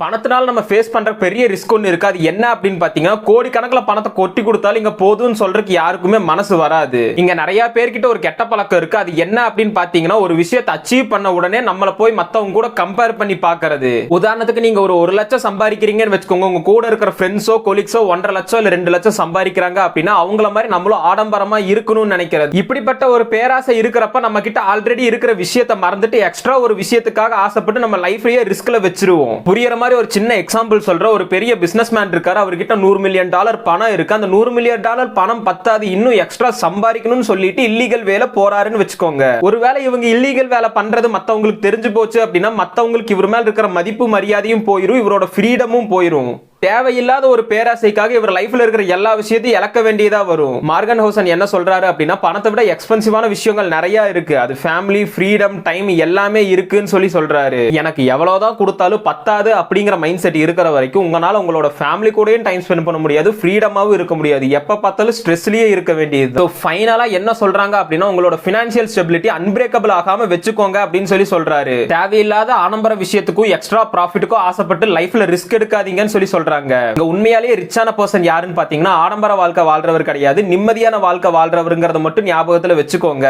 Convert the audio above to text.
பணத்தினால நம்ம ஃபேஸ் பண்ற பெரிய ரிஸ்க் ஒன்று இருக்கு. அது என்ன அப்படின்னு பாத்தீங்கன்னா, கோடிக்கணக்கில் பணத்தை கொட்டி கொடுத்தாலும் இங்க போதும்னு சொல்றதுக்கு யாருக்குமே மனசு வராது. இங்க நிறைய பேர்கிட்ட ஒரு கெட்ட பழக்கம் இருக்கு. அது என்ன அப்படின்னு பாத்தீங்கன்னா, ஒரு விஷயத்தை அச்சீவ் பண்ண உடனே நம்மள போய் மத்தவங்க கூட கம்பேர் பண்ணி பாக்குறது. உதாரணத்துக்கு நீங்க ஒரு 1 லட்சம் சம்பாதிக்கிறீங்கன்னு வச்சுக்கோங்க. உங்க கூட இருக்கிற ஃப்ரெண்ட்ஸோ கொலீக்ஸோ 1.5 லட்சம் இல்ல 2 லட்சம் சம்பாதிக்கிறாங்க அப்படின்னா அவங்கள மாதிரி நம்மளும் ஆடம்பரமா இருக்கணும்னு நினைக்கிறது. இப்படிப்பட்ட ஒரு பேராசை இருக்கிறப்ப நம்ம கிட்ட ஆல்ரெடி இருக்கிற விஷயத்தை மறந்துட்டு எக்ஸ்ட்ரா ஒரு விஷயத்துக்காக ஆசைப்பட்டு நம்ம லைஃப்லயே ரிஸ்க்ல வச்சிருவோம். புரியற மாதிரி ஒரு சின்ன எக்ஸாம்பிள் சொல்ற. ஒரு பெரிய பிசினஸ்மேன் இருக்காரு. அவர்கிட்ட $100 மில்லியன் பணம் இருக்கு. அந்த $100 மில்லியன் பணம் பத்தாது, இன்னும் எக்ஸ்ட்ரா சம்பாதிக்கணும்னு சொல்லிட்டு இல்லீகல் வேலை போறாருன்னு வச்சுக்கோங்க. ஒருவேளை இவங்க இல்லீகல் வேலை பண்றது மத்தவங்களுக்கு தெரிஞ்சு போச்சு அப்படின்னா மத்தவங்களுக்கு இவர் மேல இருக்கிற மதிப்பு மரியாதையும் போயிரும், இவரோட ஃப்ரீடமும் போயிரும். தேவையில்லாத ஒரு பேராசைக்காக இவர் லைஃப்ல இருக்கிற எல்லா விஷயத்தையும் இழக்க வேண்டியதா வரும். மார்கன் ஹவுசன் என்ன சொல்றாரு அப்படின்னா, பணத்தை விட எக்ஸ்பென்சிவான விஷயங்கள் நிறைய இருக்கு. அது ஃபேமிலி, ஃப்ரீடம், டைம் எல்லாமே இருக்குன்னு சொல்றாரு. எனக்கு எவ்வளவுதான் கொடுத்தாலும் பத்தாது அப்படிங்கிற மைண்ட் செட் இருக்கிற வரைக்கும் உங்களால உங்களோட ஃபேமிலி கூடயும் டைம் ஸ்பெண்ட் பண்ண முடியாது, ஃப்ரீடமாவும் இருக்க முடியாது. எப்ப பார்த்தாலும் ஸ்ட்ரெஸ்லயே இருக்க வேண்டியது. ஃபைனலா என்ன சொல்றாங்க அப்படின்னா, உங்களோட பினான்சியல் ஸ்டெபிலிட்டி அன்பிரேக்கபிள் ஆகாம வச்சுக்கோங்க அப்படின்னு சொல்றாரு. தேவையில்லாத ஆடம்பர விஷயத்துக்கும் எக்ஸ்ட்ரா ப்ராஃபிட்டுக்கும் ஆசைப்பட்டு லைஃப்ல ரிஸ்க் எடுக்காதீங்கன்னு சொல்றாங்க. உண்மையாலேயே ரிச்சான பர்சன் யாருன்னு பாத்தீங்கன்னா, ஆடம்பர வாழ்க்கை வாழ்றவர் கிடையாது, நிம்மதியான வாழ்க்கை வாழ்றவர்ங்கறத மட்டும் ஞாபகத்துல வச்சுக்கோங்க.